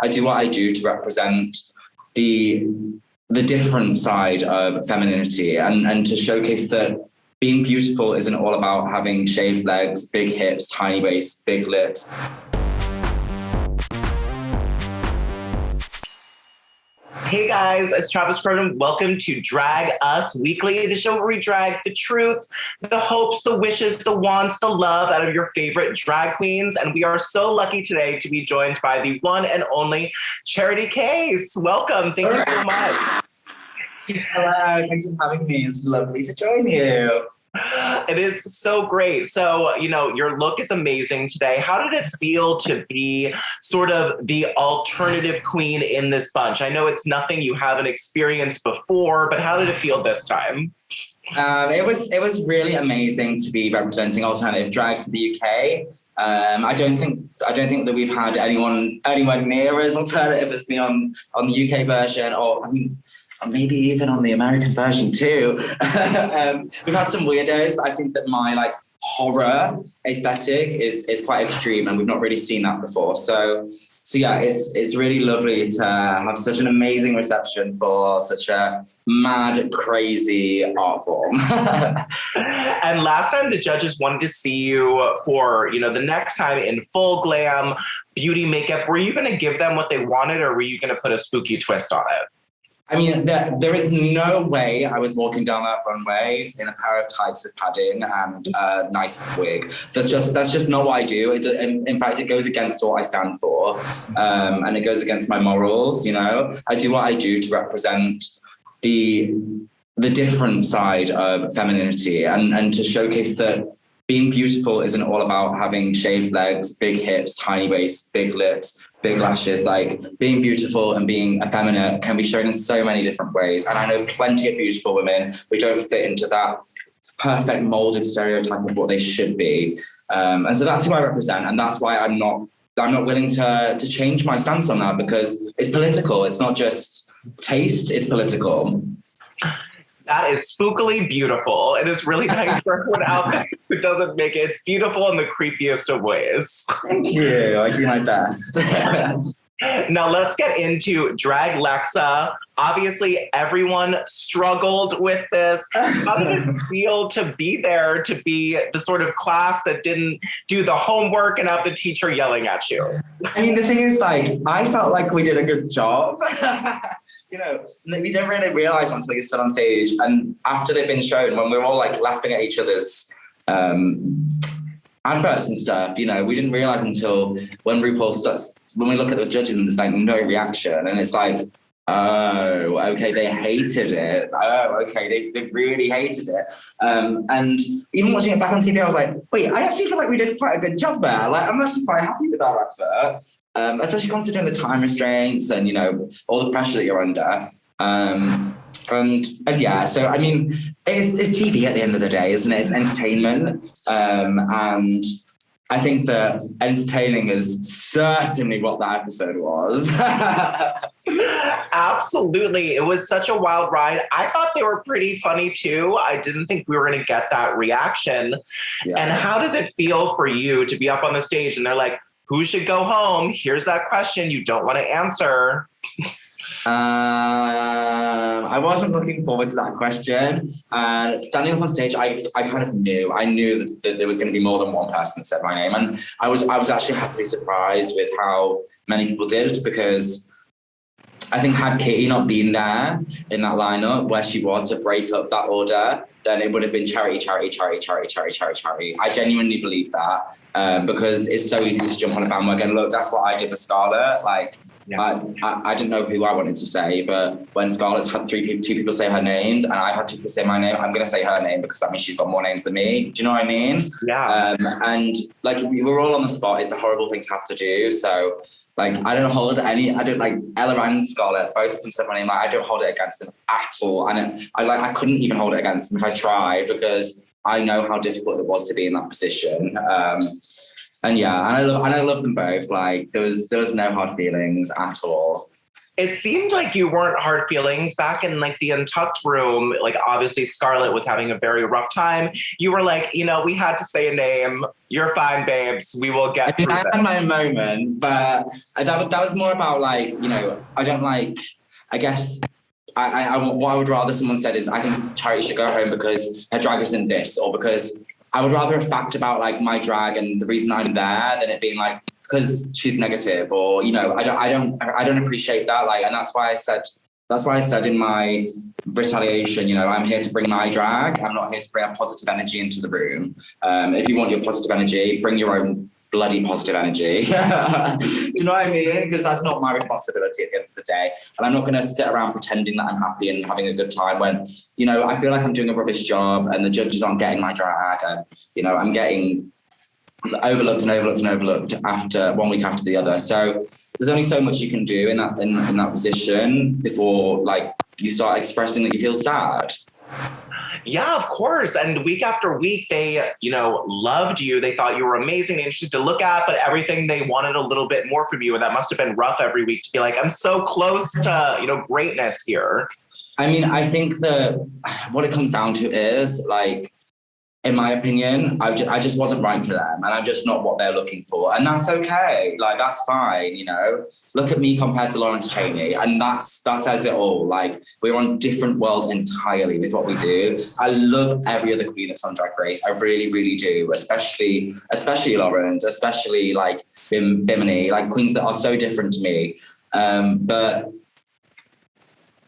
I do what I do to represent the different side of femininity and to showcase that being beautiful isn't all about having shaved legs, big hips, tiny waist, big lips. Hey guys, it's Travis Cronin. Welcome to Drag Us Weekly, the show where we drag the truth, the hopes, the wishes, the wants, the love out of your favorite drag queens. And we are so lucky today to be joined by the one and only Charity Kase. Welcome. Thank you so much. Hello, thank you for having me. It's lovely to join you. It is so great. So, your look is amazing today. How did it feel to be sort of the alternative queen in this bunch? I know it's nothing you haven't experienced before, but how did it feel this time? It was really amazing to be representing alternative drag for the UK. I don't think that we've had anyone near as alternative as me on the UK version, or maybe even on the American version too. We've had some weirdos, but I think that my horror aesthetic is quite extreme, and we've not really seen that before. So yeah, it's really lovely to have such an amazing reception for such a mad, crazy art form. And last time the judges wanted to see you for, the next time in full glam beauty makeup. Were you going to give them what they wanted, or were you going to put a spooky twist on it? I mean, there is no way I was walking down that runway in a pair of tights with padding and a nice wig. That's just not what I do. In fact, it goes against what I stand for, and it goes against my morals. I do what I do to represent the different side of femininity and to showcase that being beautiful isn't all about having shaved legs, big hips, tiny waist, big lips, big lashes. Being beautiful and being effeminate can be shown in so many different ways. And I know plenty of beautiful women who don't fit into that perfect molded stereotype of what they should be. And so that's who I represent. And that's why I'm not willing to change my stance on that, because it's political. It's not just taste, it's political. That is spookily beautiful. It is really nice for everyone out there who doesn't make it. It's beautiful in the creepiest of ways. Thank you. I do my best. Now let's get into Drag Lexa. Obviously, everyone struggled with this. How did it feel to be there, to be the sort of class that didn't do the homework and have the teacher yelling at you? I mean, the thing is, I felt like we did a good job. We don't really realize until you stood on stage, and after they've been shown, when we're all laughing at each other's adverts and stuff, we didn't realize until when RuPaul starts, when we look at the judges and there's no reaction, and it's oh, okay, they hated it. Oh, okay, they really hated it. And even watching it back on TV, I was like, wait, I actually feel like we did quite a good job there. I'm actually quite happy with our effort, especially considering the time restraints and, all the pressure that you're under. And yeah, so I mean, it's TV at the end of the day, isn't it? It's entertainment. And I think that entertaining is certainly what that episode was. Absolutely. It was such a wild ride. I thought they were pretty funny too. I didn't think we were going to get that reaction. Yeah. And how does it feel for you to be up on the stage and they're like, who should go home? Here's that question you don't want to answer. I wasn't looking forward to that question. And standing up on stage, I kind of knew. I knew that there was going to be more than one person that said my name. And I was actually happily surprised with how many people did, because I think had Katie not been there in that lineup where she was to break up that order, then it would have been charity. I genuinely believe that, because it's so easy to jump on a bandwagon. Look, that's what I did with Scarlett. Yeah. I didn't know who I wanted to say, but when Scarlett's had two people say her names and I've had two people say my name, I'm going to say her name because that means she's got more names than me. Do you know what I mean? Yeah. And we were all on the spot. It's a horrible thing to have to do. So I don't hold any. I don't Ella and Scarlett. Both of them said my name. I don't hold it against them at all. And I couldn't even hold it against them if I tried, because I know how difficult it was to be in that position. And yeah, and I love them both. There was no hard feelings at all. It seemed like you weren't hard feelings back in like the Untucked room. Like obviously Scarlett was having a very rough time. You were like, you know, we had to say a name. You're fine, babes. We will get through this. I had my moment, but that was more about like, you know, I don't like, I guess, what I would rather someone said is I think Charity should go home because her drag isn't this, or because I would rather a fact about like my drag and the reason I'm there than it being like, because she's negative, or, you know, I don't appreciate that. Like, and that's why I said in my retaliation, you know, I'm here to bring my drag. I'm not here to bring a positive energy into the room. If you want your positive energy, bring your own bloody positive energy. Do you know what I mean? Because that's not my responsibility at the end of the day. And I'm not going to sit around pretending that I'm happy and having a good time when, you know, I feel like I'm doing a rubbish job and the judges aren't getting my drag, and, you know, I'm getting overlooked after 1 week after the other. So there's only so much you can do in that position before like you start expressing that you feel sad. Yeah, of course. And week after week, they, you know, loved you. They thought you were amazing, interesting to look at, but everything they wanted a little bit more from you. And that must have been rough every week to be like, I'm so close to, you know, greatness here. I mean, I think that what it comes down to is like, in my opinion, I just wasn't right for them, and I'm just not what they're looking for, and that's okay. Like, that's fine, you know. Look at me compared to Lawrence Chaney, and that says it all. Like, we're on different worlds entirely with what we do. I love every other queen that's on Drag Race. I really, really do, especially Lawrence, especially like Bimini, like queens that are so different to me. But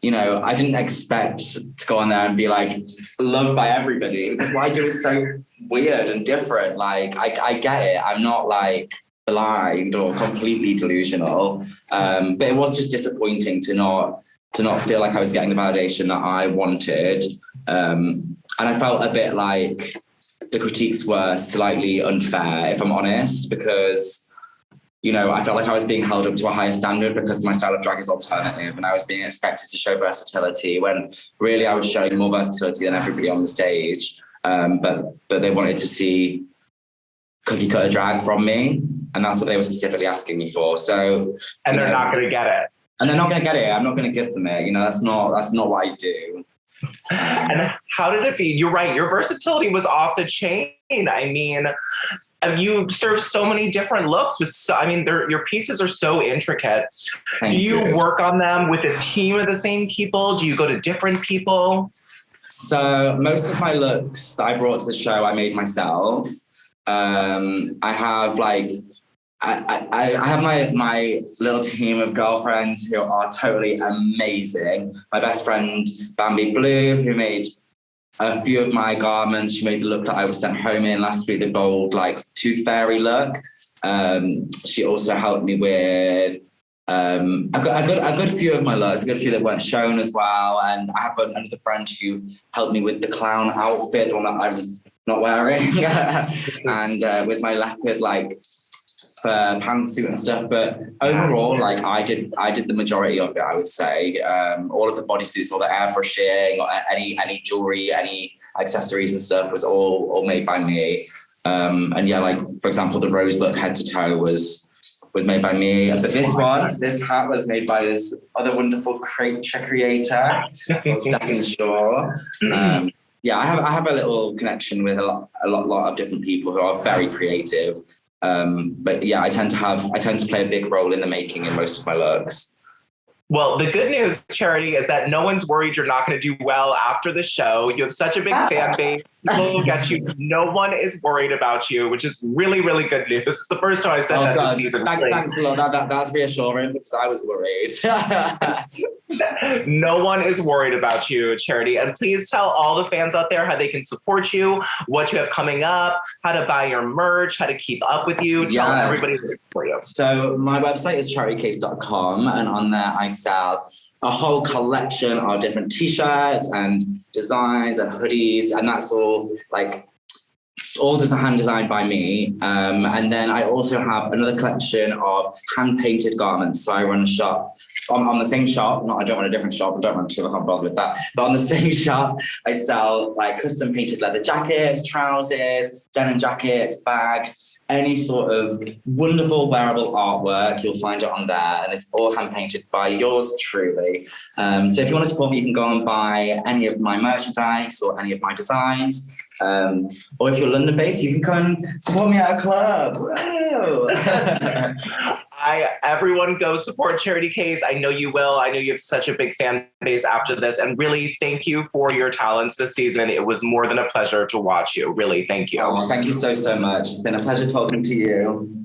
you know, I didn't expect to go on there and be like loved by everybody, because what I do is so weird and different. Like, I get it. I'm not like blind or completely delusional. But it was just disappointing to not feel like I was getting the validation that I wanted. And I felt a bit like the critiques were slightly unfair, if I'm honest, because, you know, I felt like I was being held up to a higher standard because my style of drag is alternative, and I was being expected to show versatility when really I was showing more versatility than everybody on the stage. But they wanted to see cookie cutter drag from me, and that's what they were specifically asking me for. So, and they're not going to get it. And they're not going to get it. I'm not going to give them it. You know, that's not what I do. And how did it feel? You're right. Your versatility was off the chain. I mean, you serve so many different looks your pieces are so intricate. Do you work on them with a team of the same people? Do you go to different people? So most of my looks that I brought to the show, I made myself. I have like, I have my little team of girlfriends who are totally amazing. My best friend, Bambi Blue, who made a few of my garments. She made the look that I was sent home in last week, the bold, like, tooth fairy look. She also helped me with a good few of my looks, a good few that weren't shown as well. And I have another friend who helped me with the clown outfit, the one that I'm not wearing, and with my leopard, like, pantsuit and stuff. But overall, like, I did the majority of it, I would say. All of the bodysuits, all the airbrushing, or any jewelry, any accessories and stuff was all made by me. And yeah, like, for example, the rose look head to toe was made by me. But this hat was made by this other wonderful creator called Stephanie Shaw. Yeah, I have a little connection with a lot of different people who are very creative. But yeah, I tend to play a big role in the making in most of my looks. Well, the good news, Charity, is that no one's worried you're not going to do well after the show. You have such a big fan base. People will get you. No one is worried about you, which is really, really good news. It's the first time I said that this season. Thanks a lot. That's reassuring, because I was worried. No one is worried about you, Charity. And please tell all the fans out there how they can support you, what you have coming up, how to buy your merch, how to keep up with you. Tell everybody for you. So my website is charitkase.com, and on there I sell a whole collection of different t-shirts and designs and hoodies, and that's all hand designed by me. And then I also have another collection of hand painted garments. So I run a shop on the same shop. I don't run a different shop. I don't run two. I can't bother with that. But on the same shop, I sell like custom painted leather jackets, trousers, denim jackets, bags. any sort of wonderful wearable artwork, you'll find it on there, and it's all hand painted by yours truly. So if you want to support me, you can go and buy any of my merchandise or any of my designs. Or if you're London based, you can come and support me at a club. Everyone go support Charity Kase. I know you will. I know you have such a big fan base after this. And really, thank you for your talents this season. It was more than a pleasure to watch you. Really, thank you. Oh, thank you so much. It's been a pleasure talking to you.